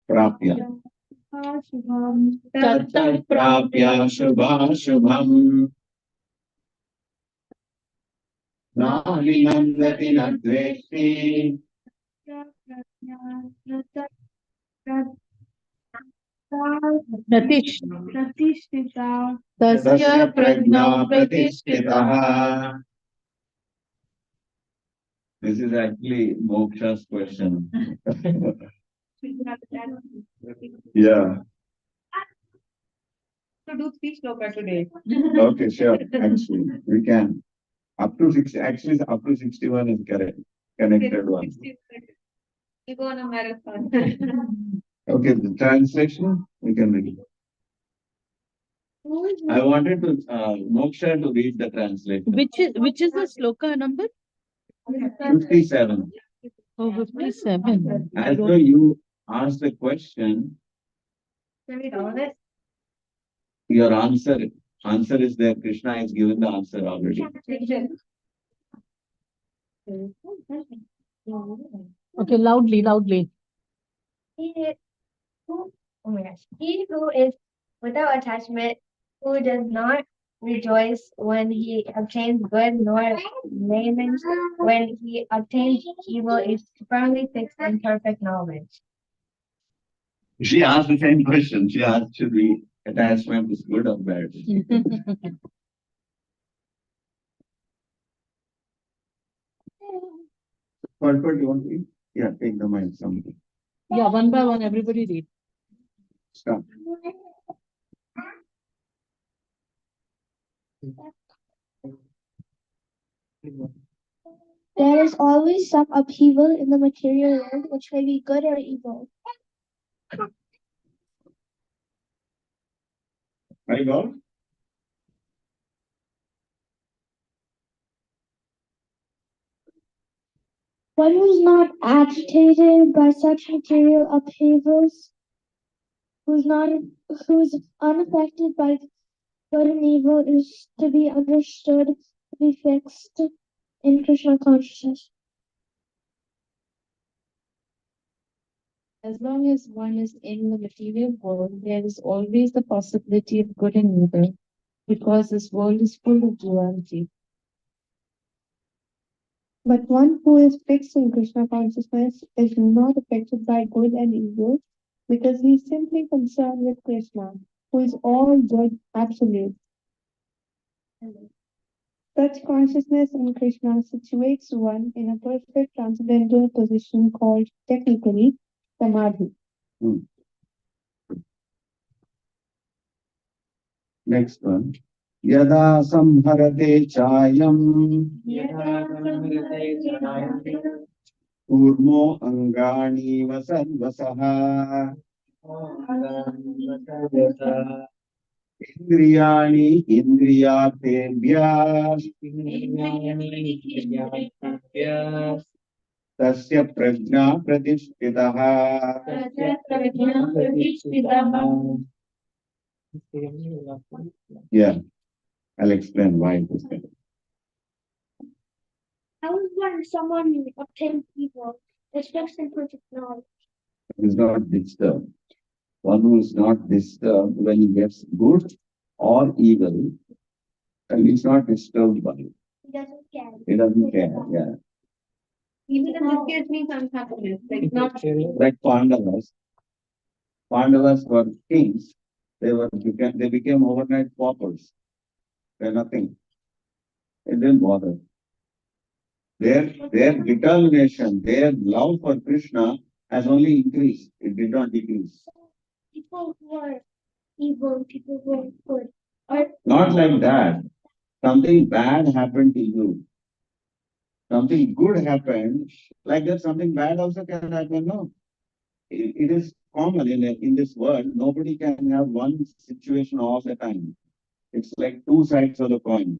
Prapya. Tat prapya shubham. Na vinandati na dveshti. Pratishtita. Tasya prajna pratishtitaha. This is actually Moksha's question. Yeah. So do 3 sloka today. Okay, sure. Actually, we can. Up to 60, actually, up to 61 is correct. Connected one. You go on a marathon. Okay, the translation, we can read. I wanted to, Moksha to read the translation. Which is the sloka number? 57. Oh, 57. As though you asked the question, Can we all of it? your answer is there. Krishna has given the answer already. Okay, loudly. Oh my gosh. He who is without attachment, who does not rejoice when he obtains good, nor lament when he obtains evil, is firmly fixed in perfect knowledge. She asked the same question. She asked, should we attachment is good or bad? What do you want to read? Yeah, take the mind something. Yeah, one by one, everybody read. Stop. There is always some upheaval in the material world, which may be good or evil. Are you gone? One who is not agitated by such material upheavals, who is unaffected by good and evil, is to be understood to be fixed in Krishna consciousness. As long as one is in the material world, there is always the possibility of good and evil, because this world is full of duality. But one who is fixed in Krishna consciousness is not affected by good and evil, because he is simply concerned with Krishna, who is all good, absolute. Such consciousness in Krishna situates one in a perfect transcendental position called technically samadhi. Next one. Yada samharate chayam kurmo angani vasarvasaha indriyani indriyatebhyas tasya prajna pratishtitaha. Yeah, I'll explain why it is there. How is when someone obtains evil, especially in perfect knowledge? It is not disturbed. One who is not disturbed when he gets good or evil, and he's not disturbed by it. He doesn't care. He doesn't care, yeah. Even if this gives me some happiness, like not Like Pandavas. Pandavas were kings. They became overnight paupers. They're nothing. It didn't bother. Their determination, their love for Krishna has only increased. It did not decrease. People who are evil, people who are good, are Not like that. Something bad happened to you. Something good happened. Like that, something bad also can happen. No. It is common in this world. Nobody can have one situation all the time. It's like two sides of the coin.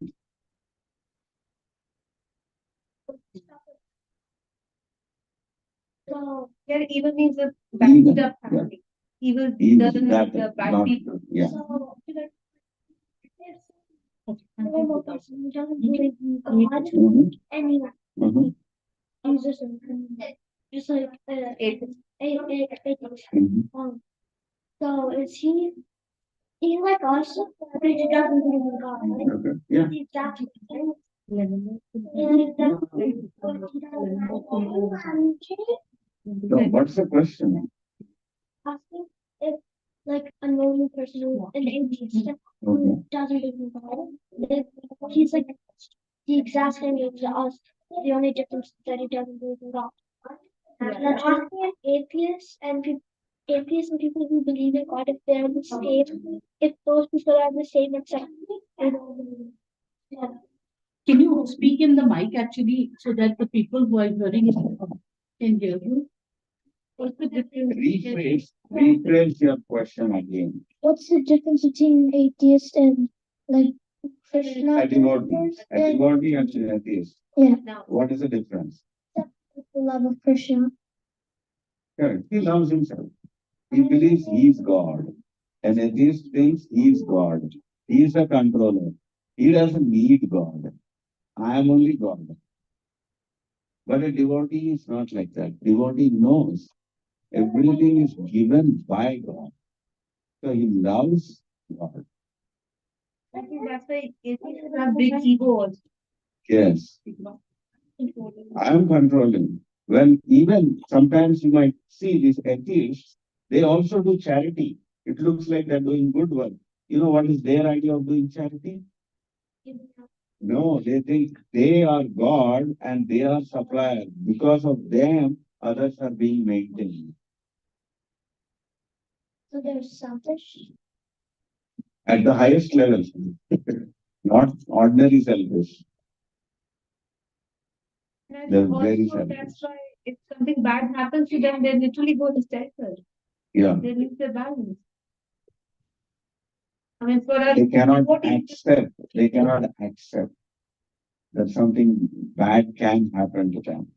so yeah, evil means the bad stuff happening. Evil doesn't mean That the bad not people. good. Yeah. so a normal person who doesn't believe in God, Mhm. anyone. Mhm. He's just a Just like Atheist. Mhm. So is he like us, but he doesn't believe in God, right? Okay. Yeah. He's that. So what's the question? Asking if like a normal person who's an atheist Okay. who doesn't believe in God, if he's like the exact same age as us. The only difference is that he doesn't believe in God. And then asking if atheists and people who believe in God, if they're the same, if those people are the same except they don't believe. Yeah. Can you speak in the mic actually so that the people who are hearing it can hear you? What's the difference? Rephrase your question again. What's the difference between atheist and like Krishna? A devotee and an atheist. Yeah, What is the difference? the love of Krishna. Correct. He loves himself. He believes he is God. An atheist thinks he is God. He is a controller. He doesn't need God. I am only God. But a devotee is not like that. Devotee knows everything is given by God. So he loves God. I think that's why atheists have big ego also. Yes, I am controlling. Well, even sometimes you might see these atheists, they also do charity. It looks like they're doing good work. You know what is their idea of doing charity? No, they think they are God and they are supplier. Because of them, others are being maintained. So they're selfish. At the highest level, not ordinary selfish. And I They're think very also selfish. that's why if something bad happens to them, they literally go hysterical. Yeah, They lose their balance. I mean, for us, they cannot devotees, accept that something bad can happen to them.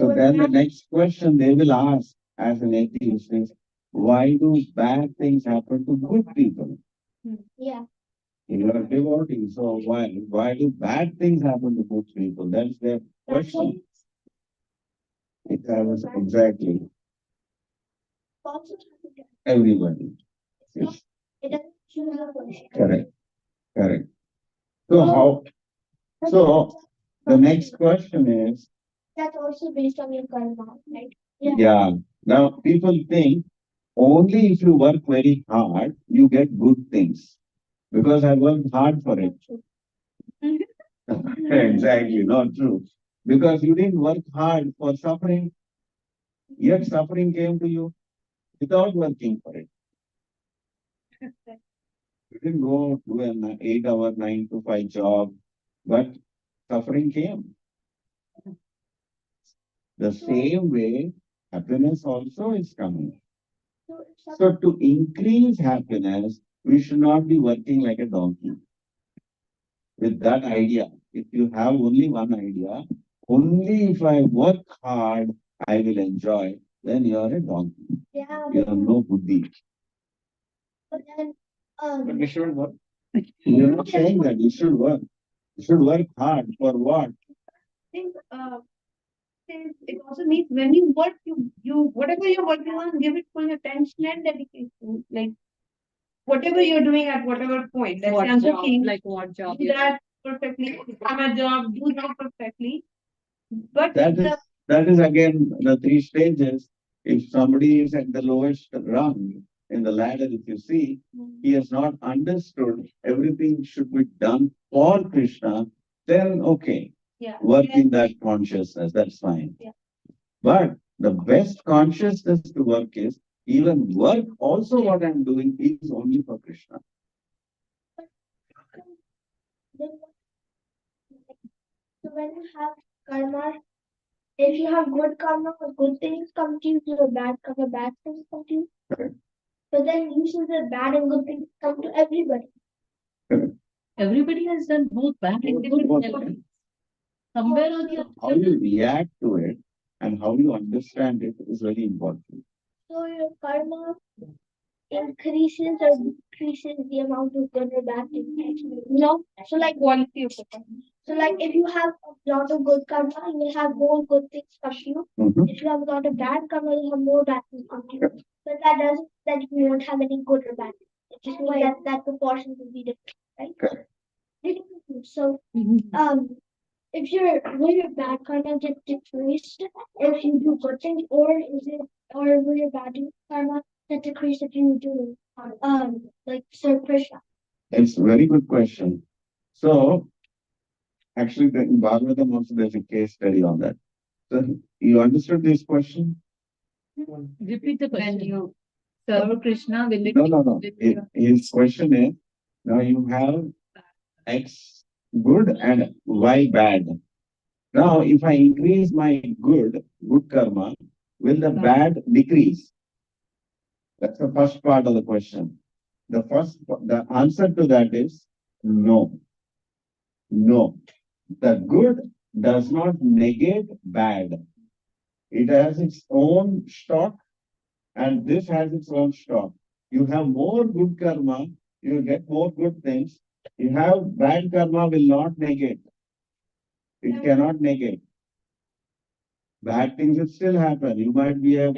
So then the next question they will ask as an atheist is, why do bad things happen to good people? Yeah. You are devotee, so why do bad things happen to good people? That's their question. It happens exactly everybody. Yes, It doesn't choose a person. correct, correct. So the next question is, That's also based on your karma, right? yeah, now people think only if you work very hard, you get good things. Because I worked hard for it. Exactly, not true. Because you didn't work hard for suffering, yet suffering came to you without working for it. You didn't go do an 8-hour, 9 to 5 job, but suffering came. The same way, happiness also is coming. So to increase happiness, we should not be working like a donkey. With that idea, if you have only one idea, only if I work hard, I will enjoy, then you are a donkey. Yeah. You have no buddhi. But then, But we should work. You're not saying that you should work. You should work hard for what? I think it also means when you work, you whatever you're working on, give it full attention and dedication. Like whatever you're doing at whatever point. Let's say I'm cooking, Like what job? do that perfectly. I'm a job, do that perfectly. But That is again the 3 stages. If somebody is at the lowest rung in the ladder, if you see, he has not understood everything should be done for Krishna, then okay, yeah, work in that consciousness, that's fine. Yeah. But the best consciousness to work is even work also what I'm doing is only for Krishna. So when you have karma, if you have good karma, good things come to you. If you have bad karma, bad things come to you. Correct. But then usually the bad and good things come to everybody. Everybody has done both bad and good. Somewhere or the How you react to it and how you understand it is very important. So your karma increases or decreases the amount of good or bad things. So like Quality of the karma. so like if you have a lot of good karma, you will have more good things come to you. Mhm. If you have a lot of bad karma, you'll have more bad things come to you. But that doesn't that you won't have any good or bad. It just means that proportion will be different, right? Correct. So if will your bad karma get decreased if you do good things, or will your bad karma get decreased if you do like serve Krishna? It's a very good question. So, actually, in Bhagavatam also there's a case study on that. So, you understood this question? Repeat the When question. you serve Krishna, will it? No. His question is, now you have X good and Y bad. Now, if I increase my good karma, will the bad decrease? That's the first part of the question. The answer to that is no. No. The good does not negate bad. It has its own stock and this has its own stock. You have more good karma, you will get more good things. You have bad karma will not negate. It cannot negate. Bad things will still happen. You might be a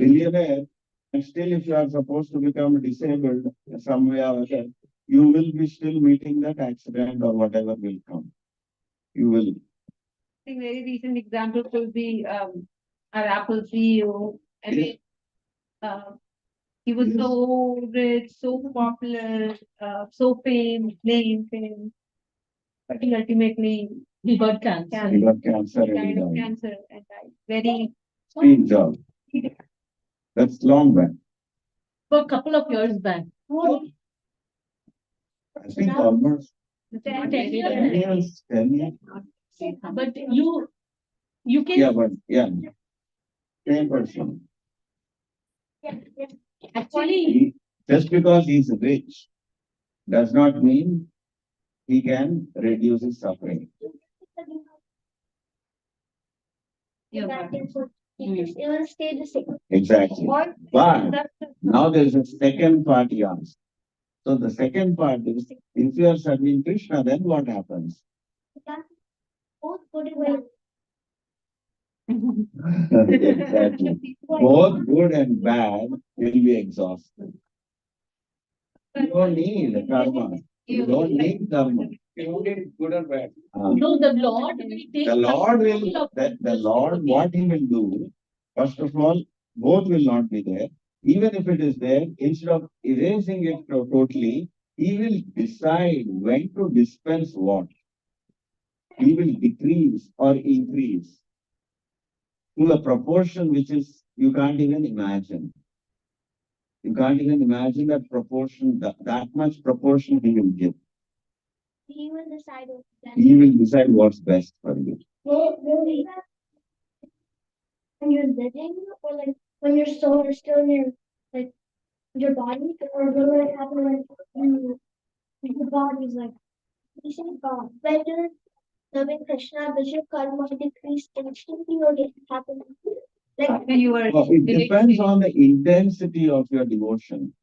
billionaire, and still if you are supposed to become disabled some way or other, you will be still meeting that accident or whatever will come. You will. I think very recent example could be our Apple CEO. I mean, he was Yes. so rich, so popular, so famed, but he ultimately He got cancer. He got cancer and he died of died. cancer and died. Very Steve Jobs. That's long back. For a couple of years back. I think almost 10 10 years. years, 10 years. But you can Yeah, but yeah. Same person. actually Just because he's rich does not mean he can reduce his suffering. yeah. It will stay the same. Exactly. But now there's a second part he asked. So the second part is, if you are serving Krishna, then what happens? Both good and bad. Exactly. Both good and bad will be exhausted. You don't need karma. You don't need karma. You don't need good or bad. no, the Lord will take The Lord will, control of the Lord, what he will do, first of all, both will not be there. Even if it is there, instead of erasing it totally, he will decide when to dispense what. He will decrease or increase to a proportion which is, you can't even imagine. You can't even imagine that proportion, that much proportion he will give. He will decide what's best. He will decide what's best for you. Really? When you're living, or like when your soul is still in your body, or will it happen when your body is like decent God? When you're loving Krishna, does your karma decrease instantly or does it happen? Like After you were It depends on the intensity of your devotion.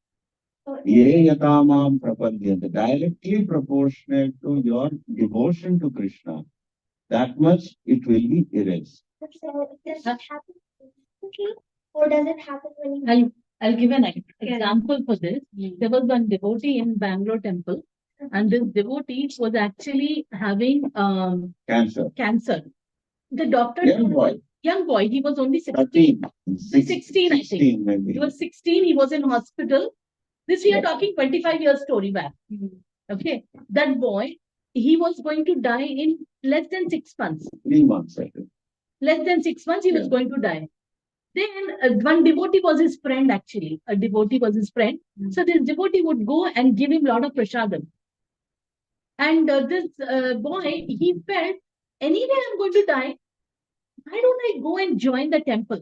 Ye yatamam prapadyante, directly proportionate to your devotion to Krishna. That much it will be erased. So does it happen instantly, or does it happen when you I'll give an example for this. There was one devotee in Bangalore temple, and this devotee was actually having Cancer. The doctor young boy, he was only 16. 16, I think. 16 maybe. He was 16, he was in hospital. This we are talking 25 years story back. Okay. That boy, he was going to die in less than 6 months. 3 months, I think. Less than 6 months, he was going to die. Then one devotee was his friend actually. A devotee was his friend. So this devotee would go and give him a lot of prasadam. And this boy, he felt, anyway, I'm going to die. Why don't I go and join the temple?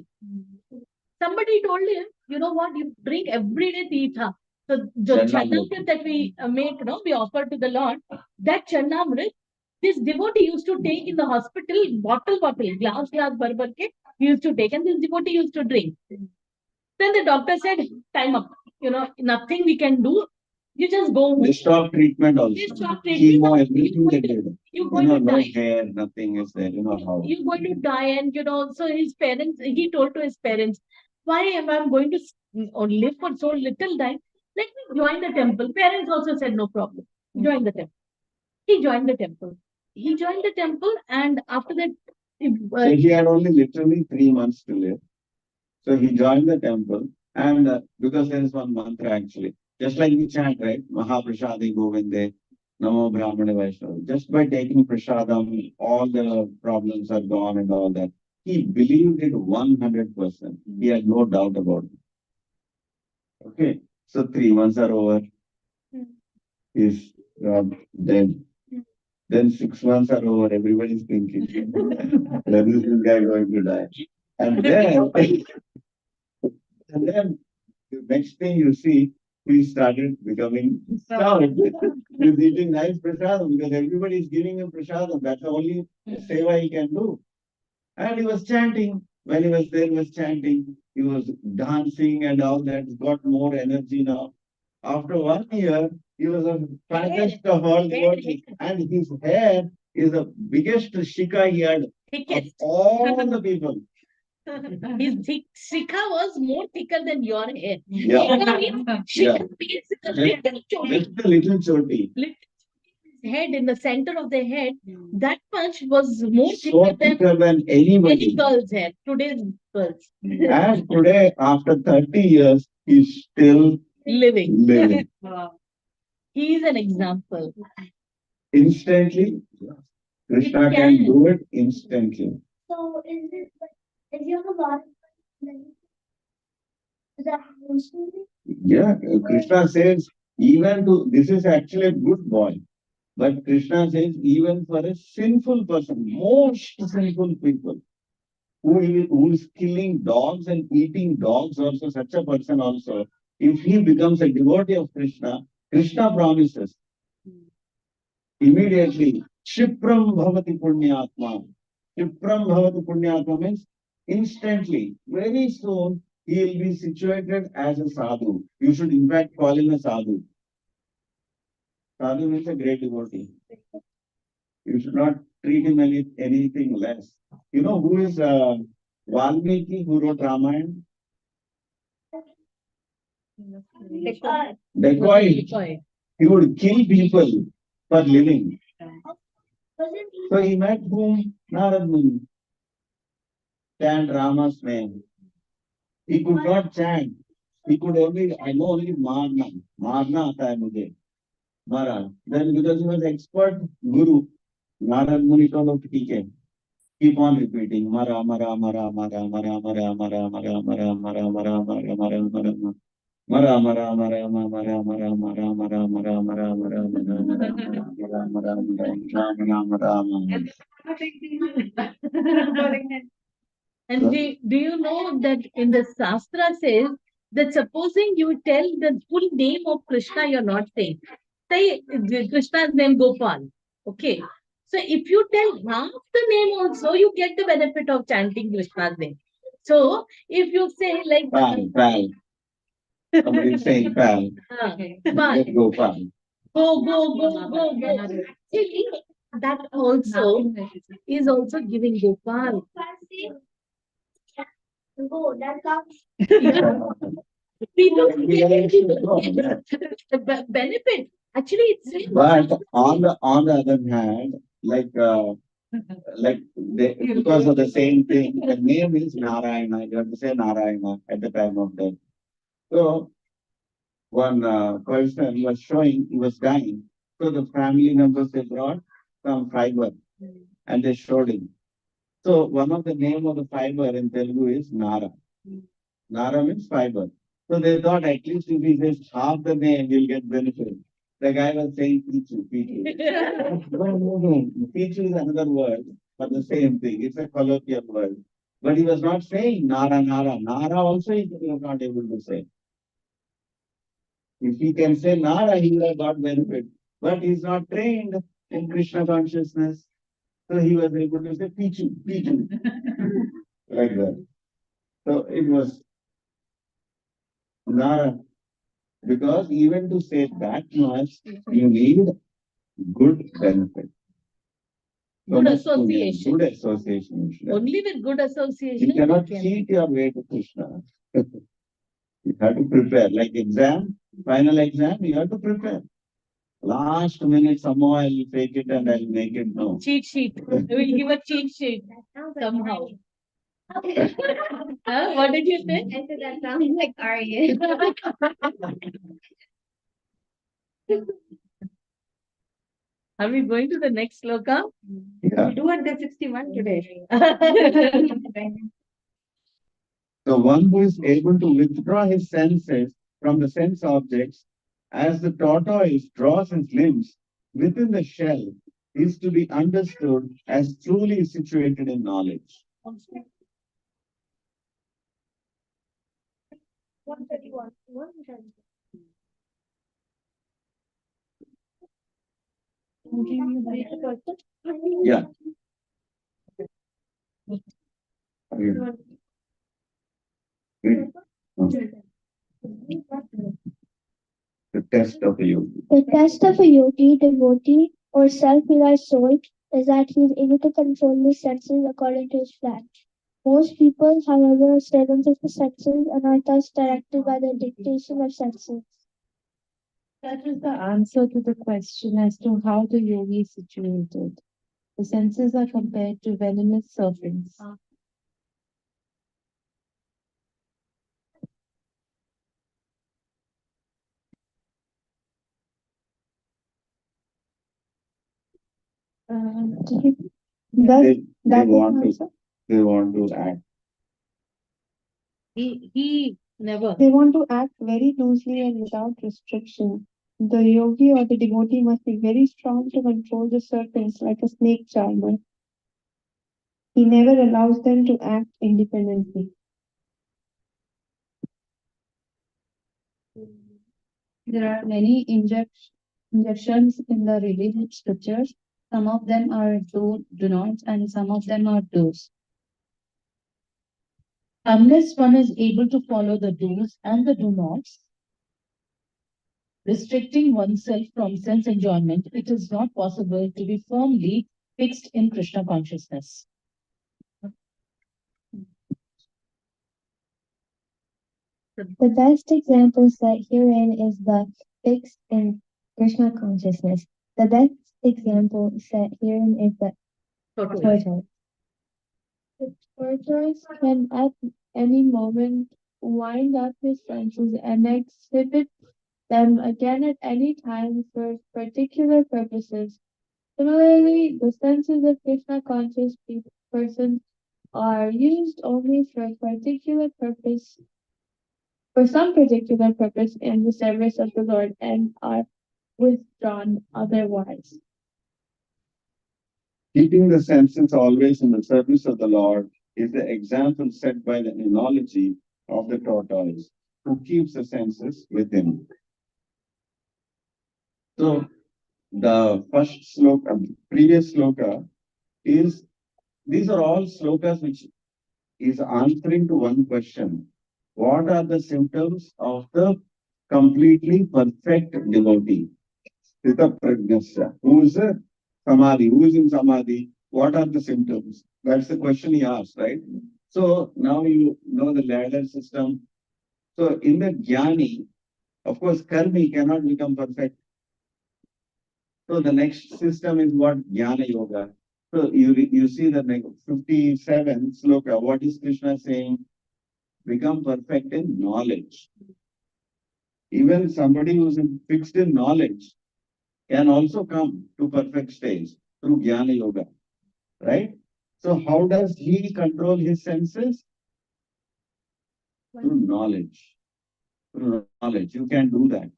Somebody told him, you know what, you drink every day tirtha. So the Charnamrit that we make, we offer to the Lord, that Charnamrit, this devotee used to take in the hospital, bottle, glass, barbar ke, he used to take, and this devotee used to drink. Then the doctor said, time up. nothing we can do. You just go home. They stop treatment also. They stop treatment. Chemo, everything they did. You're going to No die. hair, nothing is there. You know how. You're going to die, and so his parents, he told to his parents, why am I going to or live for so little time? Let me join the temple. Parents also said no problem. Join the temple. He joined the temple. And after that, So he had only literally 3 months to live. So he joined the temple, and because there is one mantra actually, just like we chant, right? Mahaprasadi Govinde, Namo Brahmane Vaishnava. Just by taking prasadam, all the problems are gone and all that. He believed it 100%. He had no doubt about it. Okay, so 3 months are over. He's dead. Then 6 months are over. Everybody's thinking, when is this guy going to die? And then, and then the next thing you see, he started becoming stout. He's eating nice prasadam because everybody is giving him prasadam. That's the only seva he can do. And he was chanting. When he was there, he was chanting. He was dancing and all that. He got more energy now. After 1 year, he was the fattest of all devotees. And his hair is the biggest shika he had of all the people. His shikha was more thicker than your hair. Yeah. Shikha means the little choti. Just a little choti. Head in the center of the head, that much was more So thicker than anybody. any girl's hair. Today's girls. And today, after 30 years, he's still living. He is an example. Instantly, Krishna can do it instantly. So is it like if you have a lot of money, is that instantly? Yeah, Krishna says, even to, this is actually a good boy. But Krishna says, even for a sinful person, most sinful people, who is killing dogs and eating dogs also, such a person also, if he becomes a devotee of Krishna, Krishna promises, immediately, Shipram Bhavati Punyatma. Shipram Bhavati Punyatma means instantly, very soon, he will be situated as a sadhu. You should in fact call him a sadhu. Sadhu means a great devotee. You should not treat him anything less. You know who is Valmiki, who wrote Ramayana? Dacoit. He would kill people for living. So he met whom? Narad Muni. Chant Rama's name. He could not chant. He could only, I know only Marna. Marna aata hai mujhe. Mara. Then because he was expert guru, Narad Muni told him, "Okay, keep on repeating. Mara, Mara, Mara, Mara, Mara, Mara, Mara, Mara, Mara, Mara, Mara, Mara, Mara, Mara. Mara Mara Mara Mara Mara Mara Mara Mara Mara Mara Mara Mara Mara Mara Mara Mara. And do you know that in the Shastra says that supposing you tell the full name of Krishna, you're not saying. Say Krishna's name Gopal. Okay. So if you tell half the name also, you get the benefit of chanting Krishna's name. So if you say like Pal. Somebody is saying pal. Let's go pal. Go. Actually, that also is also giving Gopal. Go, that comes. People benefit. Actually, it's But on the other hand, because of the same thing, the name is Narayana. You have to say Narayana at the time of death. So one person was showing, he was dying. So the family members, they brought some fiber and they showed him. So one of the name of the fiber in Telugu is Nara. Nara means fiber. So they thought at least if he says half the name, he'll get benefit. The guy was saying Pichu. No. Pichu is another word for the same thing. It's a colloquial word. But he was not saying Nara. Nara also he was not able to say. If he can say Nara, he will have got benefit. But he's not trained in Krishna consciousness. So he was able to say Pichu. Like that. So it was Nara. Because even to say that much, you need good benefit. Good Good association. Good association. you should have. Only with good association. You cannot can- cheat your way to Krishna. You have to prepare. Like exam, final exam, you have to prepare. Last minute, somehow I'll fake it and I'll make it. No. Cheat sheet. We will give a cheat sheet somehow. Huh? What did you say? I said that sounds like Arya. Are we going to the next sloka? Yeah. We do until 61 today. The one who is able to withdraw his senses from the sense objects, as the tortoise draws his limbs within the shell, is to be understood as truly situated in knowledge. 131. Yeah. Again. The test of a yogi. The test of a yogi, devotee, or self-realized soul is that he is able to control his senses according to his plan. Most people, however, are servants of the senses and are thus directed by the dictation of senses. That is the answer to the question as to how the yogi is situated. The senses are compared to venomous serpents. Does They that want answer? to, they want to act. He never. They want to act very loosely and without restriction. The yogi or the devotee must be very strong to control the serpents like a snake charmer. He never allows them to act independently. There are many injections in the religious scriptures. Some of them are do nots, and some of them are do's. Unless one is able to follow the do's and the do nots, restricting oneself from sense enjoyment, it is not possible to be firmly fixed in Krishna consciousness. The best example set herein is the fixed in Krishna consciousness. The best example set herein is the tortoise. The tortoise can at any moment wind up his senses and exhibit them again at any time for particular purposes. Similarly, the senses of Krishna conscious persons are used only for a particular purpose, for some particular purpose in the service of the Lord, and are withdrawn otherwise. Keeping the senses always in the service of the Lord is the example set by the analogy of the tortoise, who keeps the senses within. So, the first sloka, previous sloka is, these are all slokas which is answering to one question. What are the symptoms of the completely perfect devotee? Sthita Pragnasya. Who is a Samadhi? Who is in Samadhi? What are the symptoms? That's the question he asked, right? So now you know the ladder system. So in the Jnani, of course, Karmi cannot become perfect. So the next system is what? Jnana Yoga. So you see the 57 sloka. What is Krishna saying? Become perfect in knowledge. Even somebody who's fixed in knowledge can also come to perfect stage through Jnana Yoga, right? So how does he control his senses? Through knowledge. Through knowledge, you can do that.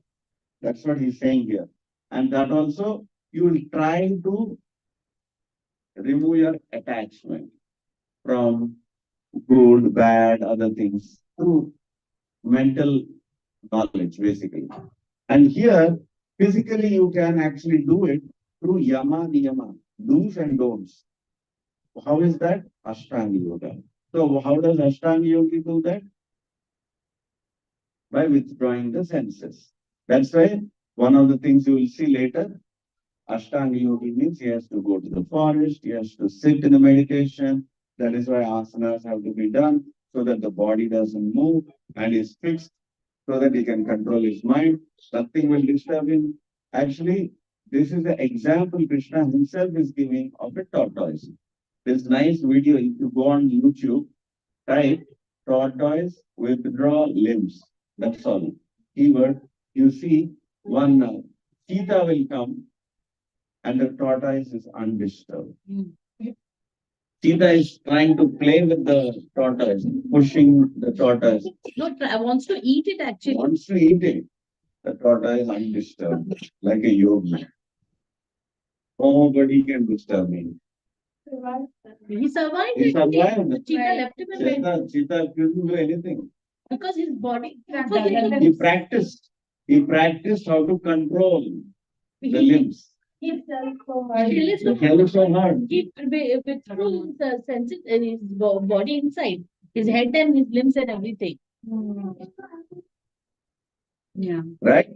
That's what he's saying here. And that also, you will try to remove your attachment from good, bad, other things through mental knowledge, basically. And here, physically, you can actually do it through yama, niyama, do's and don'ts. How is that? Ashtanga Yoga. So how does Ashtanga Yoga do that? by withdrawing the senses. That's why one of the things you will see later, Ashtanga Yogi means he has to go to the forest, he has to sit in a meditation. That is why asanas have to be done so that the body doesn't move and is fixed so that he can control his mind. Nothing will disturb him. Actually, this is the example Krishna himself is giving of a tortoise. This nice video, if you go on YouTube, type tortoise withdraw limbs. That's all. Keyword, you see one cheetah will come and the tortoise is undisturbed. Cheetah is trying to play with the tortoise, pushing the tortoise, No, wants to eat it actually. wants to eat it. The tortoise is undisturbed, like a yogi. Nobody can disturb me. He survived He it. survived. The cheetah left him and went Cheetah couldn't do anything. because his body. He practiced. He practiced how to control the limbs. He The hell is so hard. withdrew his senses and his body inside, his head and his limbs and everything. Yeah. Right?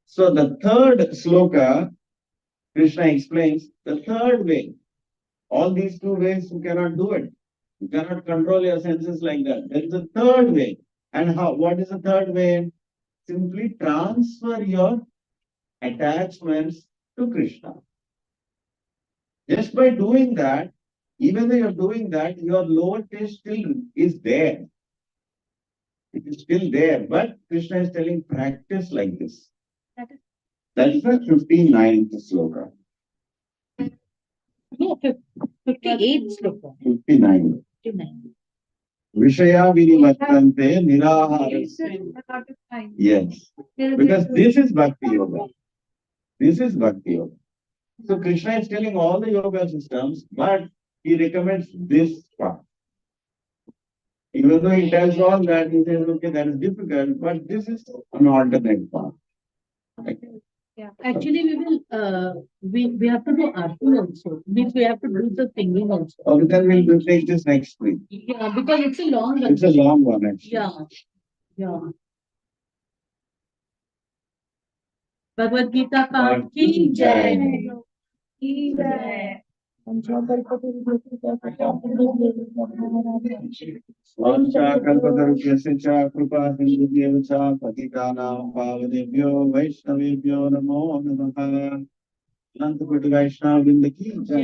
So the third sloka, Krishna explains the third way. All these two ways you cannot do it. You cannot control your senses like that. There is a third way. And how? What is the third way? Simply transfer your attachments to Krishna. Just by doing that, even though you're doing that, your lower taste still is there. It is still there. But Krishna is telling practice like this. That is the 59th sloka. No, 58 sloka. 59. 59. Vishaya vinivattante niraharasya. Yes. Because this is Bhakti Yoga. This is Bhakti Yoga. So Krishna is telling all the yoga systems, but he recommends this path. Even though he tells all that, he says, okay, that is difficult, but this is an alternate path. Yeah. Actually, we have to do arti also. Means we have to do the singing also. Okay, then we'll take this next week. Yeah, because it's a long one. It's a long one, actually. Yeah. Yeah. Bhagavad Gita Path ki jai. Ki jai. कल्पतरुभ्यस्य च कृपा सिन्धुभ्येव च पतितानां पावनेभ्यो वैष्णवेभ्यो नमो नमः। अनंत कोटि वैष्णव वृंद की जय।